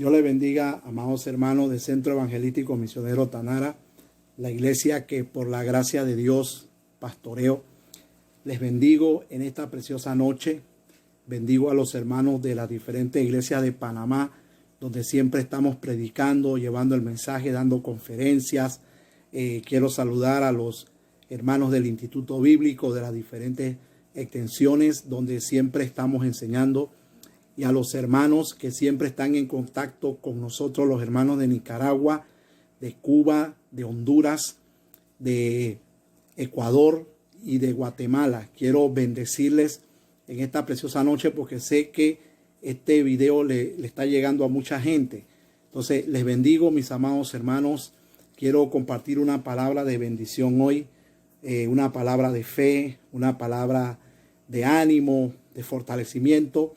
Dios le bendiga, amados hermanos del Centro Evangelístico Misionero Tanara, la iglesia que por la gracia de Dios pastoreo. Les bendigo en esta preciosa noche. Bendigo a los hermanos de las diferentes iglesias de Panamá, donde siempre estamos predicando, llevando el mensaje, dando conferencias. Quiero saludar a los hermanos del Instituto Bíblico, de las diferentes extensiones, donde siempre estamos enseñando. Y a los hermanos que siempre están en contacto con nosotros, los hermanos de Nicaragua, de Cuba, de Honduras, de Ecuador y de Guatemala. Quiero bendecirles en esta preciosa noche porque sé que este video le está llegando a mucha gente. Entonces les bendigo, mis amados hermanos. Quiero compartir una palabra de bendición hoy, una palabra de fe, una palabra de ánimo, de fortalecimiento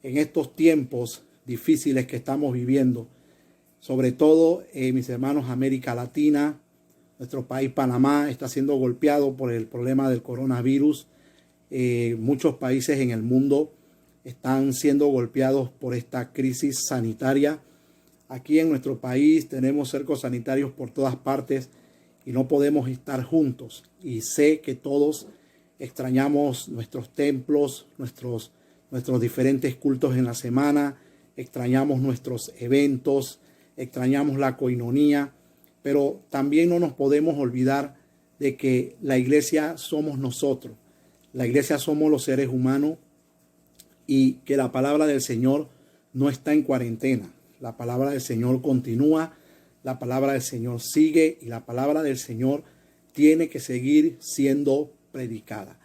en estos tiempos difíciles que estamos viviendo. Sobre todo, mis hermanos, América Latina, nuestro país Panamá está siendo golpeado por el problema del coronavirus. Muchos países en el mundo están siendo golpeados por esta crisis sanitaria. Aquí en nuestro país tenemos cercos sanitarios por todas partes y no podemos estar juntos. Y sé que todos extrañamos nuestros templos, nuestros diferentes cultos en la semana, extrañamos nuestros eventos, extrañamos la coinonía, pero también no nos podemos olvidar de que la iglesia somos nosotros. La iglesia somos los seres humanos y que la palabra del Señor no está en cuarentena. La palabra del Señor continúa, la palabra del Señor sigue y la palabra del Señor tiene que seguir siendo predicada.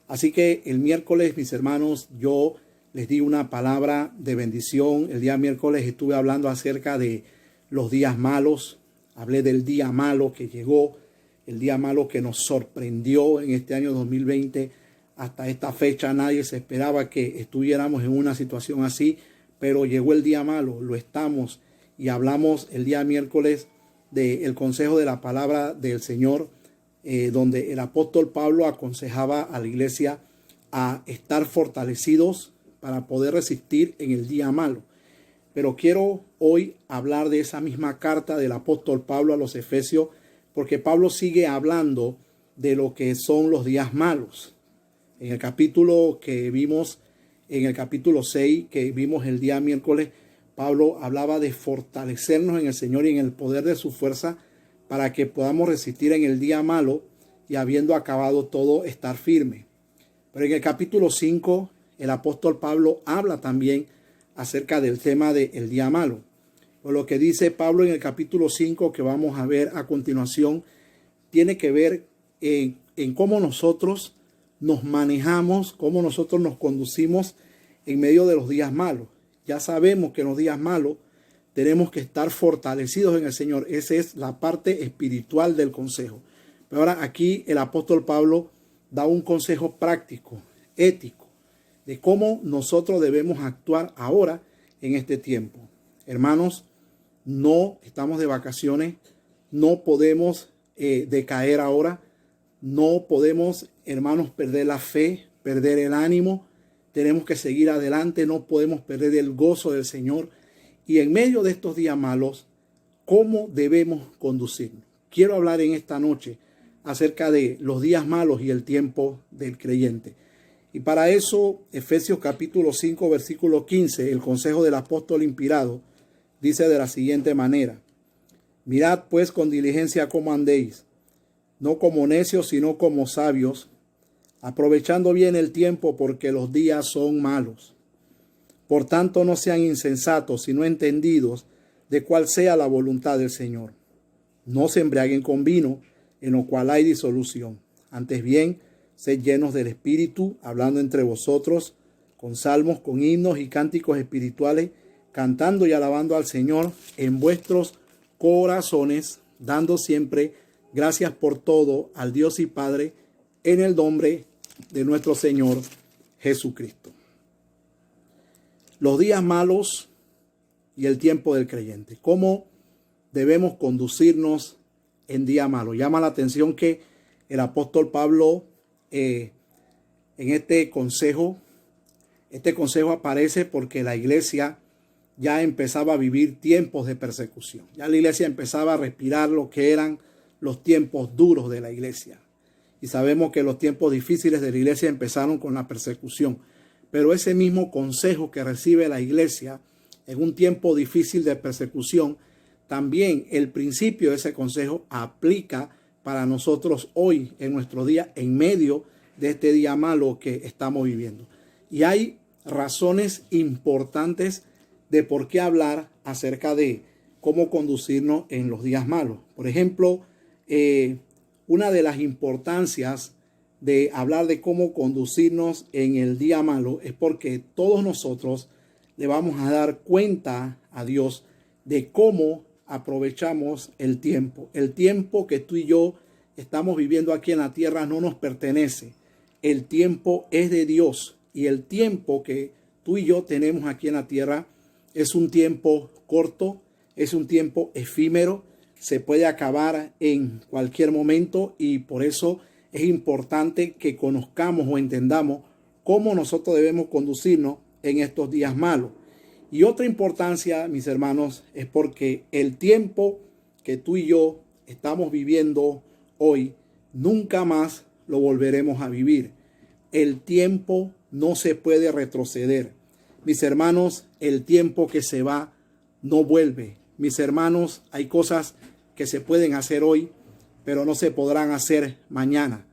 Así que el miércoles, mis hermanos, yo les di una palabra de bendición. El día miércoles estuve hablando acerca de los días malos. Hablé del día malo que llegó, el día malo que nos sorprendió en este año 2020. Hasta esta fecha nadie se esperaba que estuviéramos en una situación así, pero llegó el día malo, lo estamos. Y hablamos el día miércoles del consejo de la palabra del Señor, donde el apóstol Pablo aconsejaba a la iglesia a estar fortalecidos para poder resistir en el día malo. Pero quiero hoy hablar de esa misma carta del apóstol Pablo a los Efesios, porque Pablo sigue hablando de lo que son los días malos. En el capítulo que vimos, en el capítulo 6 que vimos el día miércoles, Pablo hablaba de fortalecernos en el Señor y en el poder de su fuerza para que podamos resistir en el día malo y habiendo acabado todo, estar firme. Pero en el capítulo 5, el apóstol Pablo habla también acerca del tema del día malo. Por lo que dice Pablo en el capítulo 5, que vamos a ver a continuación, tiene que ver en cómo nosotros nos manejamos, cómo nosotros nos conducimos en medio de los días malos. Ya sabemos que en los días malos tenemos que estar fortalecidos en el Señor. Esa es la parte espiritual del consejo. Pero ahora aquí el apóstol Pablo da un consejo práctico, ético, de cómo nosotros debemos actuar ahora en este tiempo. Hermanos, no estamos de vacaciones, no podemos decaer ahora, no podemos, hermanos, perder la fe, perder el ánimo. Tenemos que seguir adelante, no podemos perder el gozo del Señor. Y en medio de estos días malos, ¿cómo debemos conducirnos? Quiero hablar en esta noche acerca de los días malos y el tiempo del creyente. Y para eso, Efesios capítulo 5, versículo 15, el consejo del apóstol inspirado, dice de la siguiente manera: mirad pues con diligencia cómo andéis, no como necios, sino como sabios, aprovechando bien el tiempo, porque los días son malos. Por tanto, no sean insensatos, sino entendidos de cuál sea la voluntad del Señor. No se embriaguen con vino, en lo cual hay disolución. Antes bien, sed llenos del Espíritu, hablando entre vosotros con salmos, con himnos y cánticos espirituales, cantando y alabando al Señor en vuestros corazones, dando siempre gracias por todo al Dios y Padre, en el nombre de nuestro Señor Jesucristo. Los días malos y el tiempo del creyente. ¿Cómo debemos conducirnos en día malo? Llama la atención que el apóstol Pablo en este consejo aparece porque la iglesia ya empezaba a vivir tiempos de persecución. Ya la iglesia empezaba a respirar lo que eran los tiempos duros de la iglesia. Y sabemos que los tiempos difíciles de la iglesia empezaron con la persecución. Pero ese mismo consejo que recibe la iglesia en un tiempo difícil de persecución, también el principio de ese consejo aplica para nosotros hoy, en nuestro día, en medio de este día malo que estamos viviendo. Y hay razones importantes de por qué hablar acerca de cómo conducirnos en los días malos. Por ejemplo, una de las importancias de hablar de cómo conducirnos en el día malo es porque todos nosotros le vamos a dar cuenta a Dios de cómo aprovechamos el tiempo. El tiempo que tú y yo estamos viviendo aquí en la tierra no nos pertenece. El tiempo es de Dios y el tiempo que tú y yo tenemos aquí en la tierra es un tiempo corto, es un tiempo efímero, se puede acabar en cualquier momento y por eso es importante que conozcamos o entendamos cómo nosotros debemos conducirnos en estos días malos. Y otra importancia, mis hermanos, es porque el tiempo que tú y yo estamos viviendo hoy, nunca más lo volveremos a vivir. El tiempo no se puede retroceder. Mis hermanos, el tiempo que se va no vuelve. Mis hermanos, hay cosas que se pueden hacer hoy, pero no se podrán hacer mañana.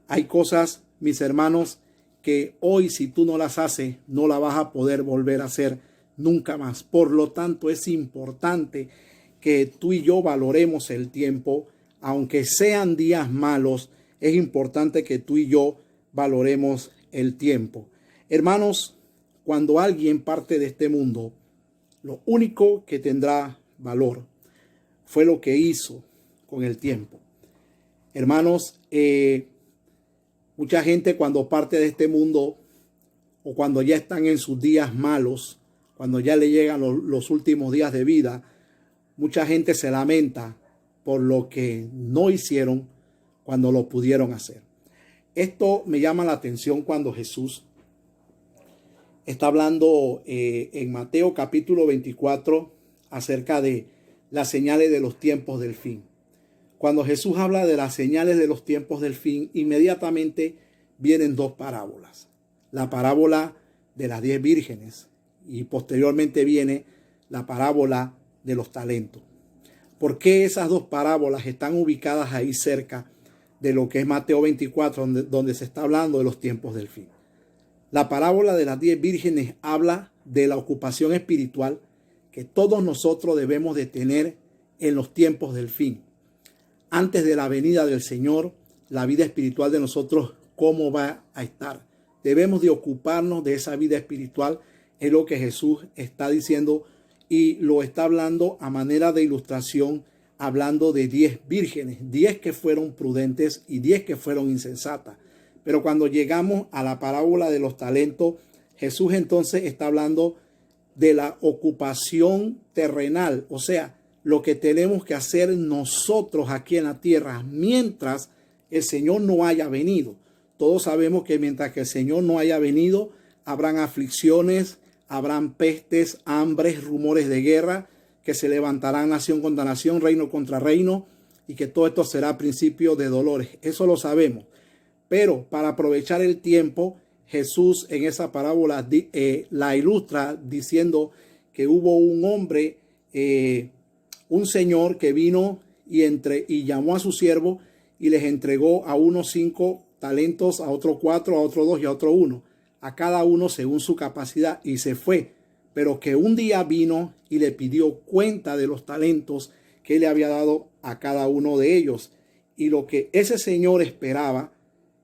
Hay cosas, mis hermanos, que hoy si tú no las haces, no las vas a poder volver a hacer nunca más. Por lo tanto, es importante que tú y yo valoremos el tiempo, aunque sean días malos, es importante que tú y yo valoremos el tiempo. Hermanos, cuando alguien parte de este mundo, lo único que tendrá valor fue lo que hizo con el tiempo. Hermanos, mucha gente cuando parte de este mundo o cuando ya están en sus días malos, cuando ya le llegan los últimos días de vida, mucha gente se lamenta por lo que no hicieron cuando lo pudieron hacer. Esto me llama la atención cuando Jesús está hablando en Mateo capítulo 24 acerca de las señales de los tiempos del fin. Cuando Jesús habla de las señales de los tiempos del fin, inmediatamente vienen dos parábolas. La parábola de las 10 vírgenes y posteriormente viene la parábola de los talentos. ¿Por qué esas dos parábolas están ubicadas ahí cerca de lo que es Mateo 24, donde se está hablando de los tiempos del fin? La parábola de las 10 vírgenes habla de la ocupación espiritual que todos nosotros debemos de tener en los tiempos del fin. Antes de la venida del Señor, la vida espiritual de nosotros, ¿cómo va a estar? Debemos de ocuparnos de esa vida espiritual, es lo que Jesús está diciendo y lo está hablando a manera de ilustración, hablando de 10 vírgenes, 10 que fueron prudentes y 10 que fueron insensatas. Pero cuando llegamos a la parábola de los talentos, Jesús entonces está hablando de la ocupación terrenal, o sea, lo que tenemos que hacer nosotros aquí en la tierra mientras el Señor no haya venido. Todos sabemos que mientras que el Señor no haya venido, habrán aflicciones, habrán pestes, hambres, rumores de guerra, que se levantarán nación contra nación, reino contra reino, y que todo esto será principio de dolores. Eso lo sabemos. Pero para aprovechar el tiempo, Jesús en esa parábola la ilustra diciendo que hubo un hombre, un señor que vino y llamó a su siervo y les entregó a unos 5 talentos, a otros 4, a otros 2 y a otro 1, a cada uno según su capacidad, y se fue. Pero que un día vino y le pidió cuenta de los talentos que le había dado a cada uno de ellos. Y lo que ese señor esperaba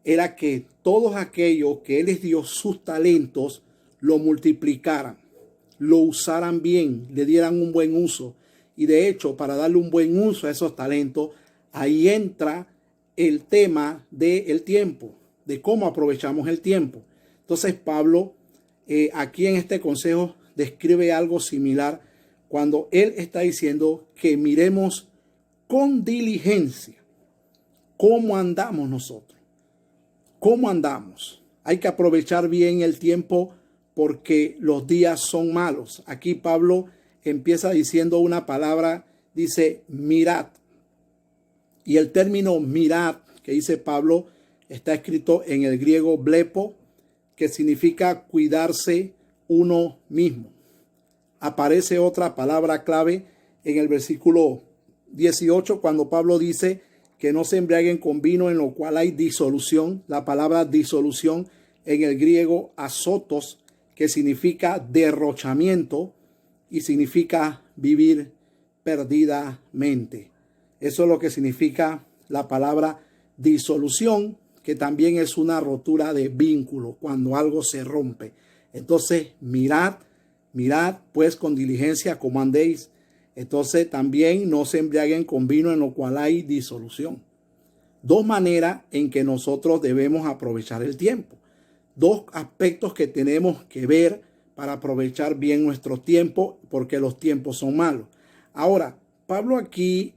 era que todos aquellos que él les dio sus talentos lo multiplicaran, lo usaran bien, le dieran un buen uso. Y de hecho, para darle un buen uso a esos talentos, ahí entra el tema del tiempo, de cómo aprovechamos el tiempo. Entonces Pablo aquí en este consejo describe algo similar cuando él está diciendo que miremos con diligencia cómo andamos nosotros. ¿Cómo andamos? Hay que aprovechar bien el tiempo porque los días son malos. Aquí Pablo empieza diciendo una palabra, dice mirad. Y el término mirad que dice Pablo está escrito en el griego blepo, que significa cuidarse uno mismo. Aparece otra palabra clave en el versículo 18 cuando Pablo dice que no se embriaguen con vino en lo cual hay disolución. La palabra disolución en el griego azotos, que significa derrochamiento y significa vivir perdidamente. Eso es lo que significa la palabra disolución, que también es una rotura de vínculo cuando algo se rompe. Entonces, mirad pues con diligencia como andéis. Entonces, también no se embriaguen con vino en lo cual hay disolución. Dos maneras en que nosotros debemos aprovechar el tiempo. Dos aspectos que tenemos que ver para aprovechar bien nuestro tiempo, porque los tiempos son malos. Ahora, Pablo aquí,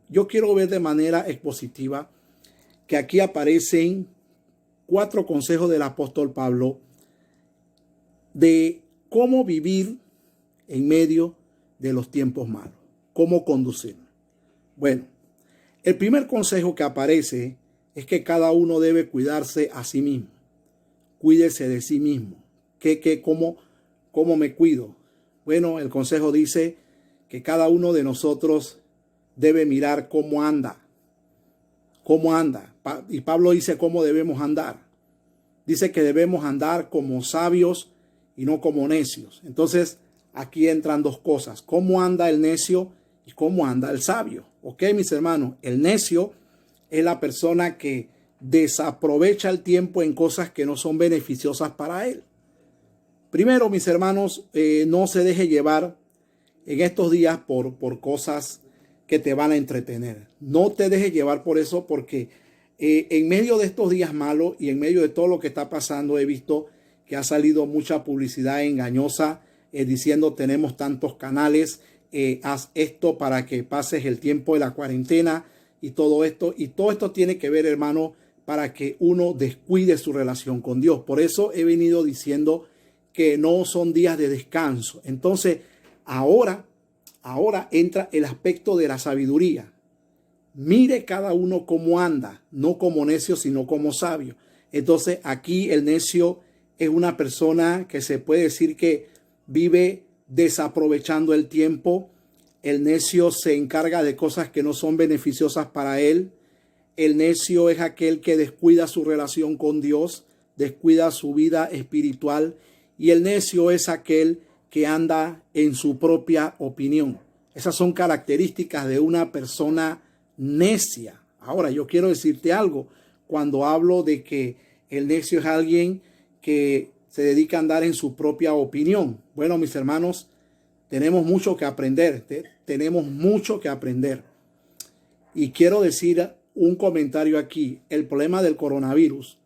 yo quiero ver de manera expositiva que aquí aparecen 4 consejos del apóstol Pablo de cómo vivir en medio de los tiempos malos, cómo conducir. Bueno, el primer consejo que aparece es que cada uno debe cuidarse a sí mismo. Cuídese de sí mismo. ¿Cómo me cuido? Bueno, el consejo dice que cada uno de nosotros debe mirar cómo anda. ¿Cómo anda? Y Pablo dice cómo debemos andar. Dice que debemos andar como sabios y no como necios. Entonces, aquí entran dos cosas. ¿Cómo anda el necio y cómo anda el sabio? ¿Ok, mis hermanos? El necio es la persona que desaprovecha el tiempo en cosas que no son beneficiosas para él. Primero, mis hermanos, no se deje llevar en estos días por cosas que te van a entretener. No te dejes llevar por eso, porque en medio de estos días malos y en medio de todo lo que está pasando, he visto que ha salido mucha publicidad engañosa diciendo tenemos tantos canales, haz esto para que pases el tiempo de la cuarentena y todo esto. Y todo esto tiene que ver, hermano, para que uno descuide su relación con Dios. Por eso he venido diciendo que no son días de descanso. Entonces, ahora entra el aspecto de la sabiduría. Mire cada uno cómo anda, no como necio, sino como sabio. Entonces, aquí el necio es una persona que se puede decir que vive desaprovechando el tiempo. El necio se encarga de cosas que no son beneficiosas para él. El necio es aquel que descuida su relación con Dios, descuida su vida espiritual. Y el necio es aquel que anda en su propia opinión. Esas son características de una persona necia. Ahora, yo quiero decirte algo. Cuando hablo de que el necio es alguien que se dedica a andar en su propia opinión. Bueno, mis hermanos, tenemos mucho que aprender. Tenemos mucho que aprender. Y quiero decir un comentario aquí. El problema del coronavirus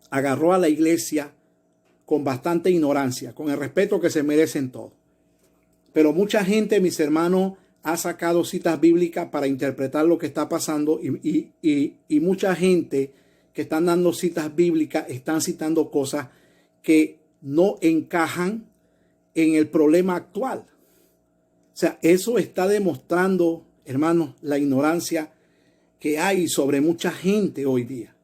agarró a la iglesia con bastante ignorancia, con el respeto que se merecen todos. Pero mucha gente, mis hermanos, ha sacado citas bíblicas para interpretar lo que está pasando y mucha gente que están dando citas bíblicas están citando cosas que no encajan en el problema actual. O sea, eso está demostrando, hermanos, la ignorancia que hay sobre mucha gente hoy día.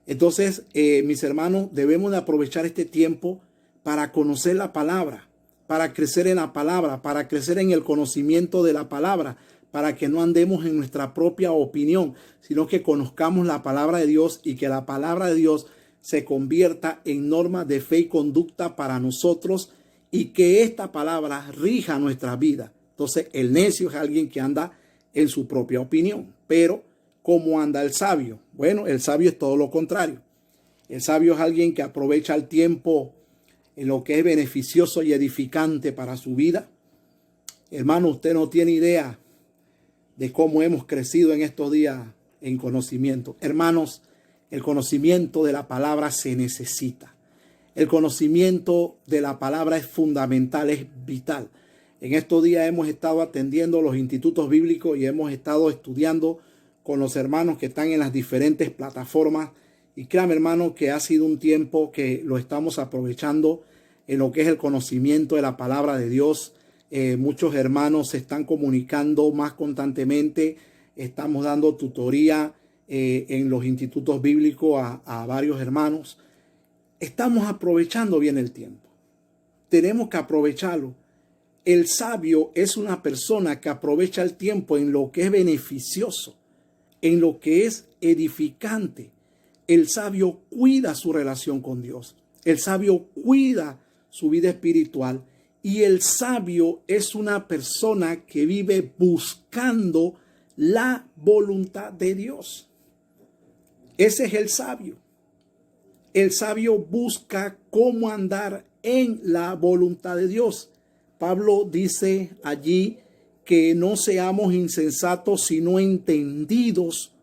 Entonces, mis hermanos, debemos de aprovechar este tiempo para conocer la palabra, para crecer en la palabra, para crecer en el conocimiento de la palabra, para que no andemos en nuestra propia opinión, sino que conozcamos la palabra de Dios y que la palabra de Dios se convierta en norma de fe y conducta para nosotros y que esta palabra rija nuestra vida. Entonces, el necio es alguien que anda en su propia opinión, pero ¿cómo anda el sabio? Bueno, el sabio es todo lo contrario. El sabio es alguien que aprovecha el tiempo en lo que es beneficioso y edificante para su vida. Hermano, usted no tiene idea de cómo hemos crecido en estos días en conocimiento. Hermanos, el conocimiento de la palabra se necesita. El conocimiento de la palabra es fundamental, es vital. En estos días hemos estado atendiendo los institutos bíblicos y hemos estado estudiando con los hermanos que están en las diferentes plataformas Y créame, hermano, que ha sido un tiempo que lo estamos aprovechando en lo que es el conocimiento de la palabra de Dios. Muchos hermanos se están comunicando más constantemente. Estamos dando tutoría en los institutos bíblicos a varios hermanos. Estamos aprovechando bien el tiempo. Tenemos que aprovecharlo. El sabio es una persona que aprovecha el tiempo en lo que es beneficioso, en lo que es edificante. El sabio cuida su relación con Dios. El sabio cuida su vida espiritual. Y el sabio es una persona que vive buscando la voluntad de Dios. Ese es el sabio. El sabio busca cómo andar en la voluntad de Dios. Pablo dice allí que no seamos insensatos, sino entendidos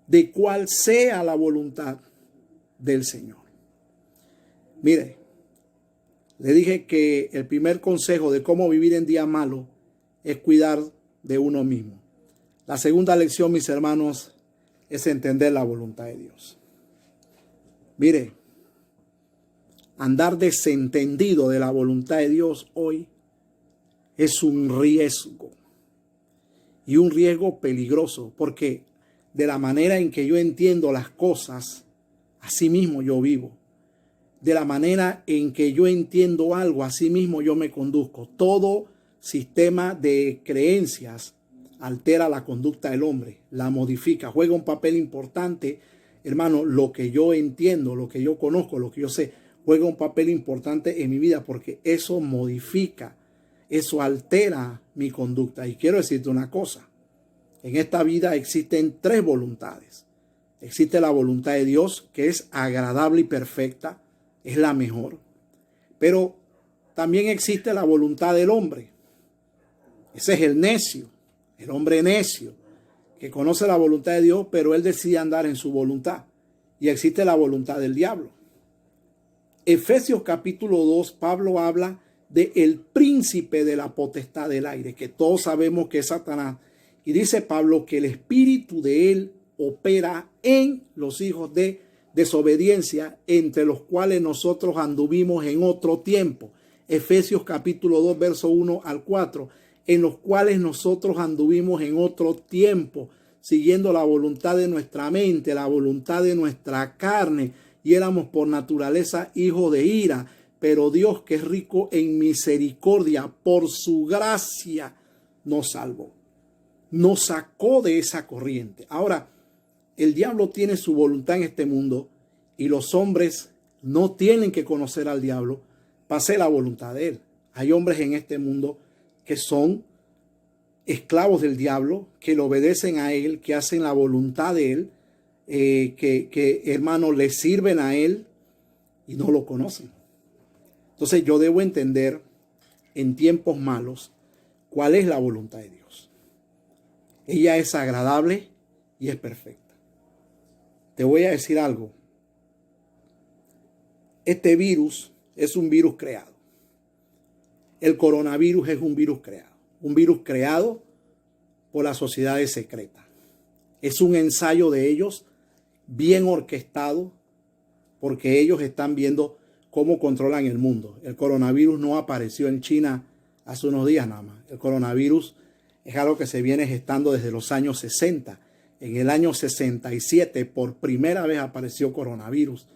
de cuál sea la voluntad del Señor. Mire, le dije que el primer consejo de cómo vivir en día malo es cuidar de uno mismo. La segunda lección, mis hermanos, es entender la voluntad de Dios. Mire, andar desentendido de la voluntad de Dios hoy es un riesgo, y un riesgo peligroso, porque de la manera en que yo entiendo las cosas, así mismo yo vivo. De la manera en que yo entiendo algo, así mismo yo me conduzco. Todo sistema de creencias altera la conducta del hombre, la modifica, juega un papel importante. Hermano, lo que yo entiendo, lo que yo conozco, lo que yo sé, juega un papel importante en mi vida, porque eso modifica, eso altera mi conducta. Y quiero decirte una cosa, en esta vida existen tres voluntades. Existe la voluntad de Dios, que es agradable y perfecta, es la mejor. Pero también existe la voluntad del hombre. Ese es el necio, el hombre necio, que conoce la voluntad de Dios, pero él decide andar en su voluntad. Y existe la voluntad del diablo. Efesios capítulo 2, Pablo habla de el príncipe de la potestad del aire, que todos sabemos que es Satanás. Y dice Pablo que el espíritu de él opera en los hijos de desobediencia, entre los cuales nosotros anduvimos en otro tiempo. Efesios capítulo 2, verso 1 al 4, en los cuales nosotros anduvimos en otro tiempo, siguiendo la voluntad de nuestra mente, la voluntad de nuestra carne, y éramos por naturaleza hijos de ira. Pero Dios, que es rico en misericordia, por su gracia nos salvó, nos sacó de esa corriente. Ahora, el diablo tiene su voluntad en este mundo, y los hombres no tienen que conocer al diablo para hacer la voluntad de él. Hay hombres en este mundo que son esclavos del diablo, que le obedecen a él, que hacen la voluntad de él, que hermanos, le sirven a él y no lo conocen. Entonces yo debo entender en tiempos malos cuál es la voluntad de Dios. Ella es agradable y es perfecta. Te voy a decir algo. Este virus es un virus creado. El coronavirus es un virus creado. Un virus creado por las sociedades secretas. Es un ensayo de ellos bien orquestado, porque ellos están viendo cómo controlan el mundo. El coronavirus no apareció en China hace unos días nada más. El coronavirus es algo que se viene gestando desde los años 60. En el año 67, por primera vez apareció coronavirus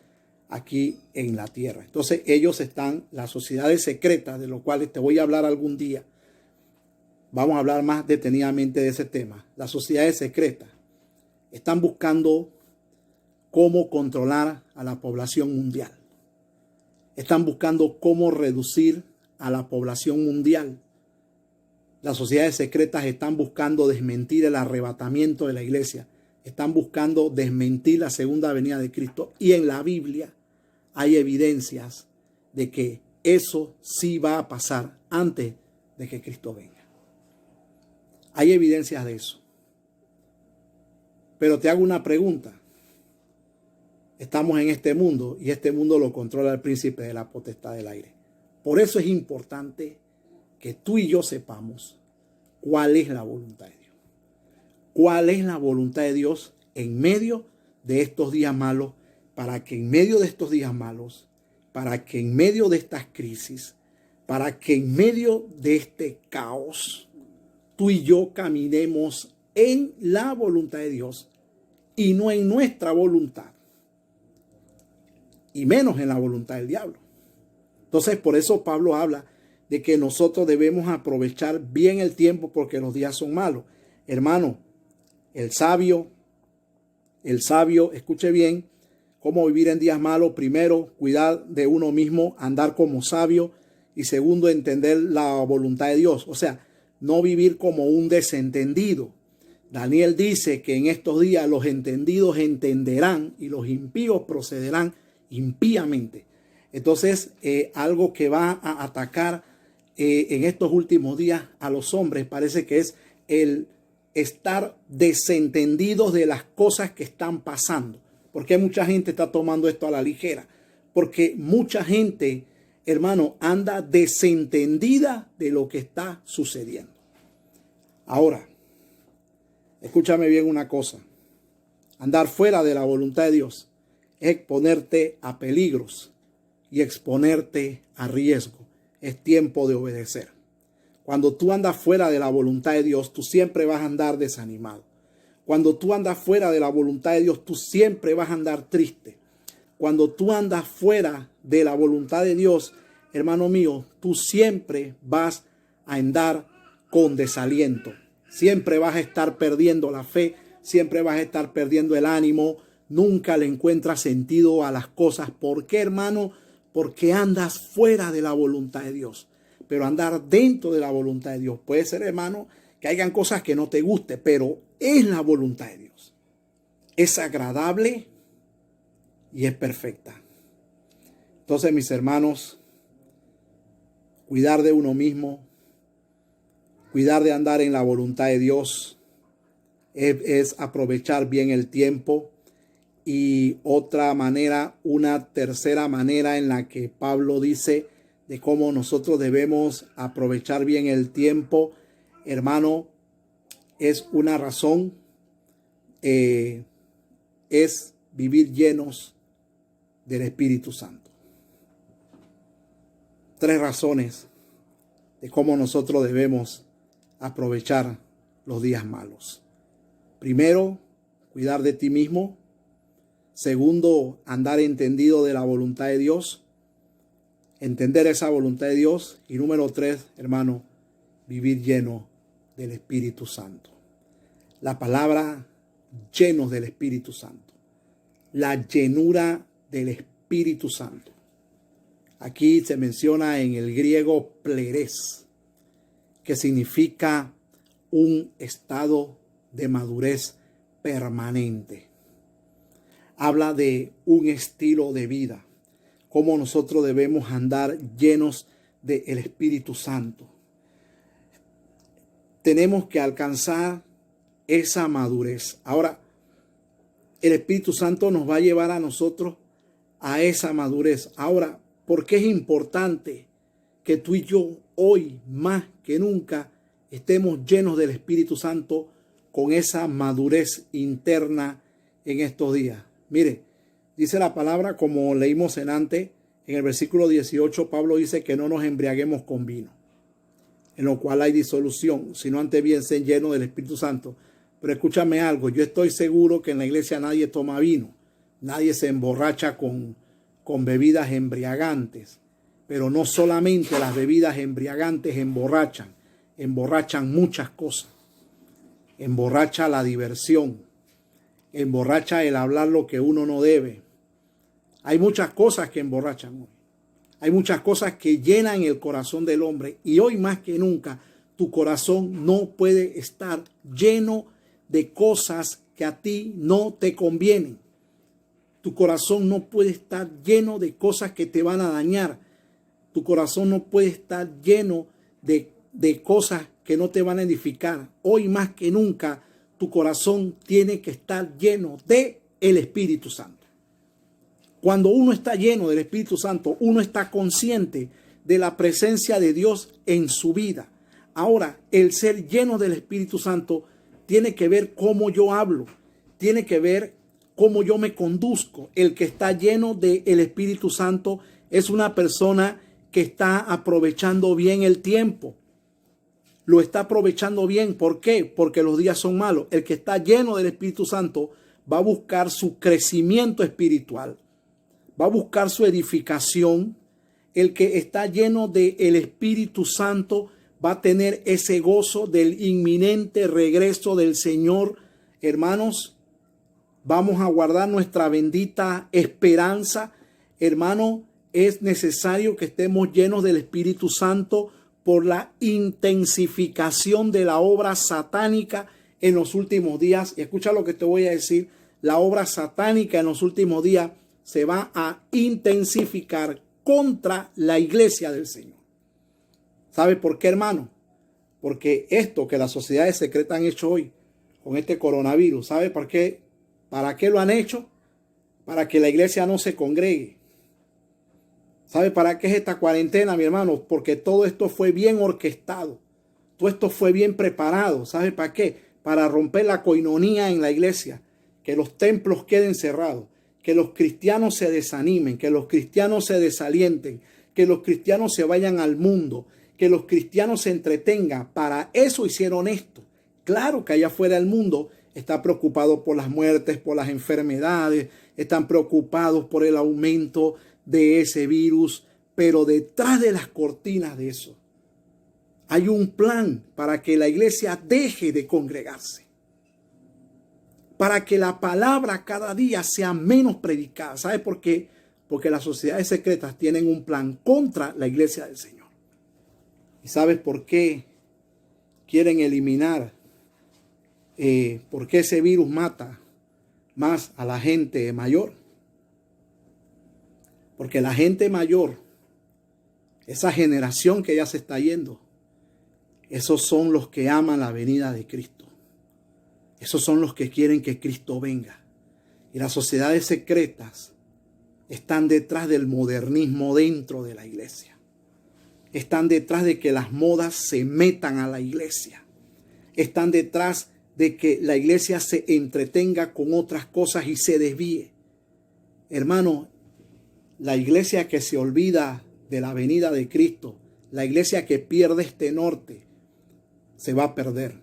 aquí en la Tierra. Entonces ellos están, las sociedades secretas, de lo cuales te voy a hablar algún día. Vamos a hablar más detenidamente de ese tema. Las sociedades secretas están buscando cómo controlar a la población mundial. Están buscando cómo reducir a la población mundial. Las sociedades secretas están buscando desmentir el arrebatamiento de la iglesia. Están buscando desmentir la segunda venida de Cristo. Y en la Biblia hay evidencias de que eso sí va a pasar antes de que Cristo venga. Hay evidencias de eso. Pero te hago una pregunta. Estamos en este mundo y este mundo lo controla el príncipe de la potestad del aire. Por eso es importante que tú y yo sepamos cuál es la voluntad de Dios. ¿Cuál es la voluntad de Dios en medio de estos días malos para que en medio de estos días malos, para que en medio de estas crisis, para que en medio de este caos, tú y yo caminemos en la voluntad de Dios y no en nuestra voluntad, y menos en la voluntad del diablo. Entonces, por eso Pablo habla de que nosotros debemos aprovechar bien el tiempo porque los días son malos. Hermano, el sabio, escuche bien, cómo vivir en días malos. Primero, cuidar de uno mismo, andar como sabio. Y segundo, entender la voluntad de Dios. O sea, no vivir como un desentendido. Daniel dice que en estos días los entendidos entenderán y los impíos procederán impíamente. Entonces, algo que va a atacar en estos últimos días a los hombres parece que es el estar desentendidos de las cosas que están pasando. ¿Por qué mucha gente está tomando esto a la ligera? Porque mucha gente, hermano, anda desentendida de lo que está sucediendo. Ahora, escúchame bien una cosa. Andar fuera de la voluntad de Dios es exponerte a peligros y exponerte a riesgo. Es tiempo de obedecer. Cuando tú andas fuera de la voluntad de Dios, tú siempre vas a andar desanimado. Cuando tú andas fuera de la voluntad de Dios, tú siempre vas a andar triste. Cuando tú andas fuera de la voluntad de Dios, hermano mío, tú siempre vas a andar con desaliento. Siempre vas a estar perdiendo la fe, siempre vas a estar perdiendo el ánimo. Nunca le encuentras sentido a las cosas. ¿Por qué, hermano? Porque andas fuera de la voluntad de Dios. Pero andar dentro de la voluntad de Dios puede ser, hermano, que hayan cosas que no te guste, pero es la voluntad de Dios. Es agradable y es perfecta. Entonces, mis hermanos, cuidar de uno mismo, cuidar de andar en la voluntad de Dios, es aprovechar bien el tiempo. Y otra manera, una tercera manera en la que Pablo dice de cómo nosotros debemos aprovechar bien el tiempo, hermano, es una razón, es vivir llenos del Espíritu Santo. 3 razones de cómo nosotros debemos aprovechar los días malos. Primero, cuidar de ti mismo. Segundo, andar entendido de la voluntad de Dios. Entender esa voluntad de Dios. Y número 3, hermano, vivir lleno del Espíritu Santo. La palabra llenos del Espíritu Santo. La llenura del Espíritu Santo. Aquí se menciona en el griego plerés, que significa un estado de madurez permanente. Habla de un estilo de vida, cómo nosotros debemos andar llenos del Espíritu Santo. Tenemos que alcanzar esa madurez. Ahora, el Espíritu Santo nos va a llevar a nosotros a esa madurez. Ahora, ¿por qué es importante que tú y yo hoy más que nunca estemos llenos del Espíritu Santo con esa madurez interna en estos días? Mire, dice la palabra, como leímos en el versículo 18, Pablo dice que no nos embriaguemos con vino, en lo cual hay disolución, sino antes bien sean llenos del Espíritu Santo. Pero escúchame algo, yo estoy seguro que en la iglesia nadie toma vino, nadie se emborracha con bebidas embriagantes, pero no solamente las bebidas embriagantes emborrachan muchas cosas. Emborracha la diversión, emborracha el hablar lo que uno no debe. Hay muchas cosas que emborrachan hoy. Hay muchas cosas que llenan el corazón del hombre, y hoy más que nunca tu corazón no puede estar lleno de cosas que a ti no te convienen. Tu corazón no puede estar lleno de cosas que te van a dañar. Tu corazón no puede estar lleno de cosas que no te van a edificar. Hoy más que nunca tu corazón tiene que estar lleno de el Espíritu Santo. Cuando uno está lleno del Espíritu Santo, uno está consciente de la presencia de Dios en su vida. Ahora, el ser lleno del Espíritu Santo tiene que ver cómo yo hablo, tiene que ver cómo yo me conduzco. El que está lleno del Espíritu Santo es una persona que está aprovechando bien el tiempo. Lo está aprovechando bien. ¿Por qué? Porque los días son malos. El que está lleno del Espíritu Santo va a buscar su crecimiento espiritual. Va a buscar su edificación. El que está lleno del Espíritu Santo va a tener ese gozo del inminente regreso del Señor. Hermanos, vamos a guardar nuestra bendita esperanza. Hermano, es necesario que estemos llenos del Espíritu Santo por la intensificación de la obra satánica en los últimos días. Y escucha lo que te voy a decir. La obra satánica en los últimos días se va a intensificar contra la iglesia del Señor. ¿Sabe por qué, hermano? Porque esto que las sociedades secretas han hecho hoy con este coronavirus, ¿sabe por qué? ¿Para qué lo han hecho? Para que la iglesia no se congregue. ¿Sabe para qué es esta cuarentena, mi hermano? Porque todo esto fue bien orquestado. Todo esto fue bien preparado. ¿Sabe para qué? Para romper la coinonía en la iglesia. Que los templos queden cerrados. Que los cristianos se desanimen. Que los cristianos se desalienten. Que los cristianos se vayan al mundo. Que los cristianos se entretengan. Para eso hicieron esto. Claro que allá afuera el mundo está preocupado por las muertes, por las enfermedades. Están preocupados por el aumento de ese virus, pero detrás de las cortinas de eso hay un plan para que la iglesia deje de congregarse, para que la palabra cada día sea menos predicada. ¿Sabe por qué? Porque las sociedades secretas tienen un plan contra la iglesia del Señor. ¿Y sabes por qué quieren eliminar? ¿Por qué ese virus mata más a la gente mayor? Porque la gente mayor, esa generación que ya se está yendo, esos son los que aman la venida de Cristo. Esos son los que quieren que Cristo venga. Y las sociedades secretas están detrás del modernismo dentro de la iglesia. Están detrás de que las modas se metan a la iglesia. Están detrás de que la iglesia se entretenga con otras cosas y se desvíe. Hermano, la iglesia que se olvida de la venida de Cristo, la iglesia que pierde este norte, se va a perder.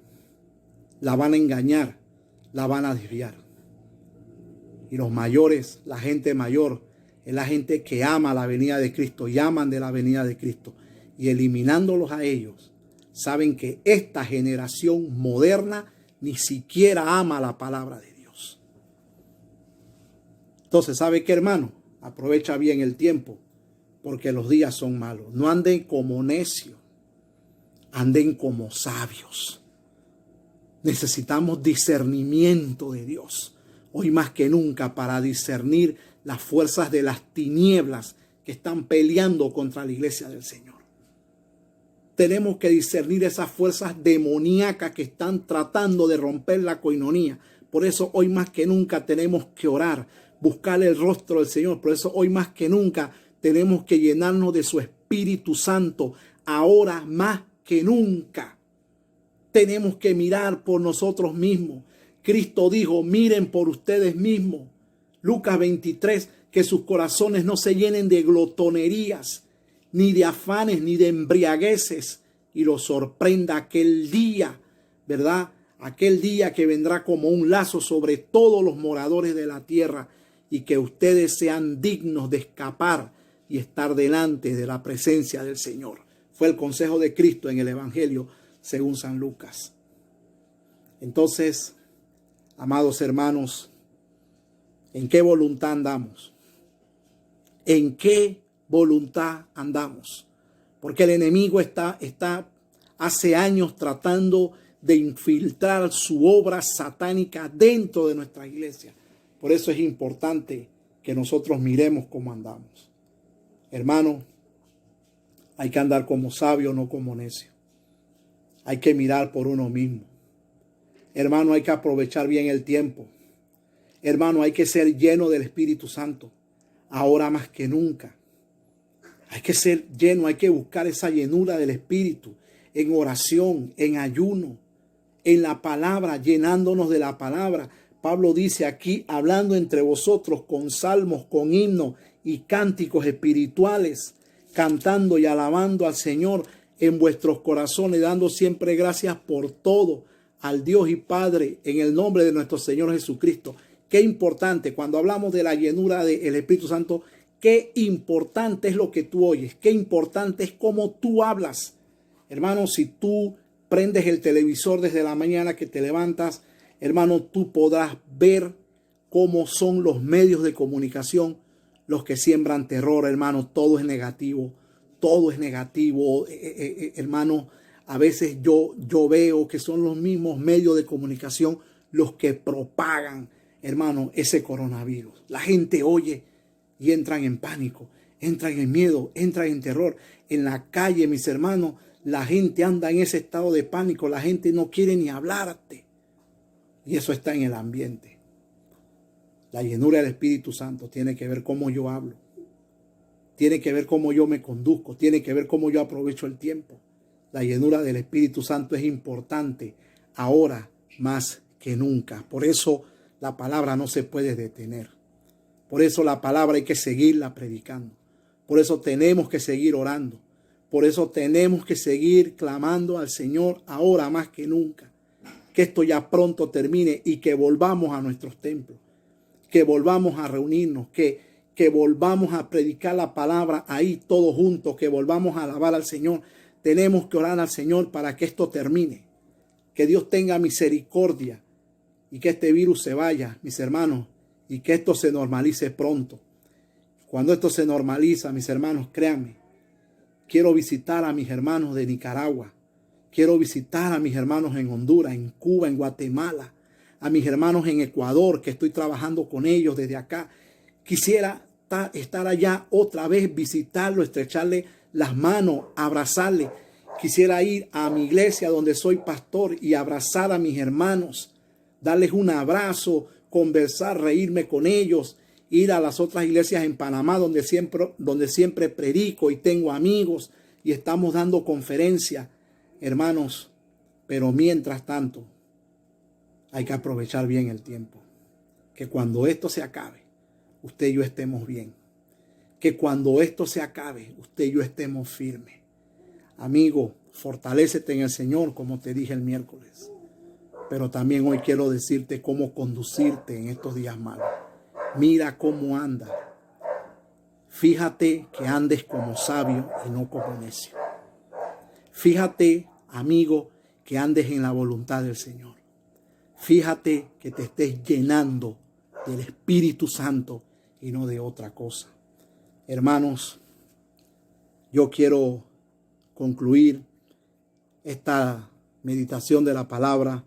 La van a engañar, la van a desviar. Y los mayores, la gente mayor, es la gente que ama la venida de Cristo y aman de la venida de Cristo. Y eliminándolos a ellos, saben que esta generación moderna ni siquiera ama la palabra de Dios. Entonces, ¿sabe qué, hermano? Aprovecha bien el tiempo, porque los días son malos. No anden como necios, anden como sabios. Necesitamos discernimiento de Dios, hoy más que nunca, para discernir las fuerzas de las tinieblas que están peleando contra la iglesia del Señor. Tenemos que discernir esas fuerzas demoníacas que están tratando de romper la coinonía. Por eso hoy más que nunca tenemos que orar, buscar el rostro del Señor. Por eso hoy más que nunca tenemos que llenarnos de su Espíritu Santo. Ahora más que nunca tenemos que mirar por nosotros mismos. Cristo dijo, miren por ustedes mismos. Lucas 23, que sus corazones no se llenen de glotonerías, ni de afanes, ni de embriagueces, y los sorprenda aquel día, ¿verdad? Aquel día que vendrá como un lazo sobre todos los moradores de la tierra, y que ustedes sean dignos de escapar y estar delante de la presencia del Señor. Fue el consejo de Cristo en el Evangelio según San Lucas. Entonces, amados hermanos, ¿en qué voluntad andamos? ¿En qué voluntad andamos? Porque el enemigo está hace años tratando de infiltrar su obra satánica dentro de nuestra iglesia. Por eso es importante que nosotros miremos cómo andamos. Hermano, hay que andar como sabio, no como necio. Hay que mirar por uno mismo. Hermano, hay que aprovechar bien el tiempo. Hermano, hay que ser lleno del Espíritu Santo. Ahora más que nunca. Hay que ser lleno, hay que buscar esa llenura del Espíritu. En oración, en ayuno, en la palabra, llenándonos de la palabra. Pablo dice aquí, hablando entre vosotros con salmos, con himnos y cánticos espirituales, cantando y alabando al Señor en vuestros corazones, dando siempre gracias por todo al Dios y Padre en el nombre de nuestro Señor Jesucristo. Qué importante cuando hablamos de la llenura del Espíritu Santo, qué importante es lo que tú oyes, qué importante es cómo tú hablas. Hermano, si tú prendes el televisor desde la mañana que te levantas, hermano, tú podrás ver cómo son los medios de comunicación los que siembran terror, hermano. Todo es negativo, todo es negativo, hermano. A veces yo veo que son los mismos medios de comunicación los que propagan, hermano, ese coronavirus. La gente oye y entran en pánico, entran en miedo, entran en terror. En la calle, mis hermanos, la gente anda en ese estado de pánico. La gente no quiere ni hablarte. Y eso está en el ambiente. La llenura del Espíritu Santo tiene que ver cómo yo hablo. Tiene que ver cómo yo me conduzco. Tiene que ver cómo yo aprovecho el tiempo. La llenura del Espíritu Santo es importante ahora más que nunca. Por eso la palabra no se puede detener. Por eso la palabra hay que seguirla predicando. Por eso tenemos que seguir orando. Por eso tenemos que seguir clamando al Señor ahora más que nunca. Que esto ya pronto termine y que volvamos a nuestros templos. Que volvamos a reunirnos. Que volvamos a predicar la palabra ahí todos juntos. Que volvamos a alabar al Señor. Tenemos que orar al Señor para que esto termine. Que Dios tenga misericordia y que este virus se vaya, mis hermanos, y que esto se normalice pronto. Cuando esto se normaliza, mis hermanos, créanme, quiero visitar a mis hermanos de Nicaragua. Quiero visitar a mis hermanos en Honduras, en Cuba, en Guatemala, a mis hermanos en Ecuador, que estoy trabajando con ellos desde acá. Quisiera estar allá otra vez, visitarlo, estrecharle las manos, abrazarle. Quisiera ir a mi iglesia donde soy pastor y abrazar a mis hermanos, darles un abrazo, conversar, reírme con ellos, ir a las otras iglesias en Panamá donde siempre predico y tengo amigos y estamos dando conferencias, hermanos. Pero mientras tanto, hay que aprovechar bien el tiempo. Que cuando esto se acabe, usted y yo estemos bien. Que cuando esto se acabe, usted y yo estemos firmes. Amigo, fortalécete en el Señor, como te dije el miércoles. Pero también hoy quiero decirte cómo conducirte en estos días malos. Mira cómo anda. Fíjate que andes como sabio y no como necio. Fíjate, amigo, que andes en la voluntad del Señor. Fíjate que te estés llenando del Espíritu Santo y no de otra cosa. Hermanos, yo quiero concluir esta meditación de la palabra,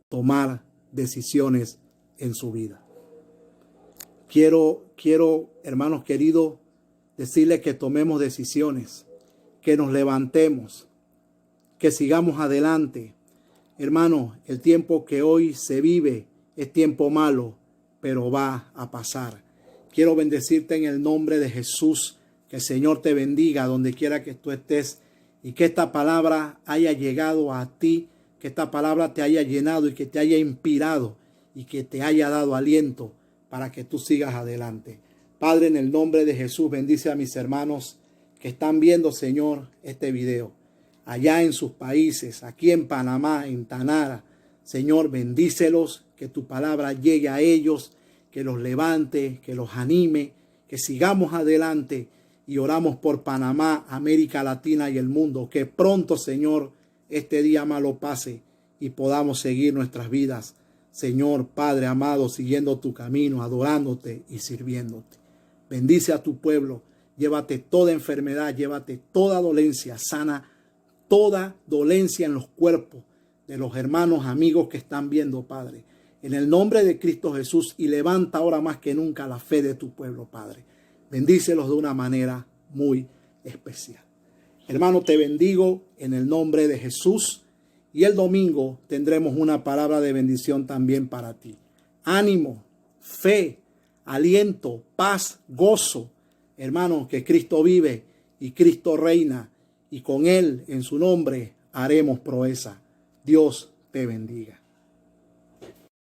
tomar decisiones en su vida. Quiero, hermanos queridos, decirles que tomemos decisiones, que nos levantemos, que sigamos adelante. Hermanos, el tiempo que hoy se vive es tiempo malo, pero va a pasar. Quiero bendecirte en el nombre de Jesús. Que el Señor te bendiga donde quiera que tú estés y que esta palabra haya llegado a ti, que esta palabra te haya llenado y que te haya inspirado y que te haya dado aliento para que tú sigas adelante. Padre, en el nombre de Jesús, bendice a mis hermanos que están viendo, Señor, este video. Allá en sus países, aquí en Panamá, en Tanara. Señor, bendícelos, que tu palabra llegue a ellos, que los levante, que los anime, que sigamos adelante y oramos por Panamá, América Latina y el mundo. Que pronto, Señor, este día malo pase y podamos seguir nuestras vidas. Señor, Padre amado, siguiendo tu camino, adorándote y sirviéndote. Bendice a tu pueblo. Llévate toda enfermedad, llévate toda dolencia, sana toda dolencia en los cuerpos de los hermanos, amigos que están viendo, Padre. En el nombre de Cristo Jesús, y levanta ahora más que nunca la fe de tu pueblo, Padre. Bendícelos de una manera muy especial. Hermano, te bendigo en el nombre de Jesús. Y el domingo tendremos una palabra de bendición también para ti. Ánimo, fe, aliento, paz, gozo. Hermano, que Cristo vive y Cristo reina. Y con Él, en su nombre, haremos proeza. Dios te bendiga.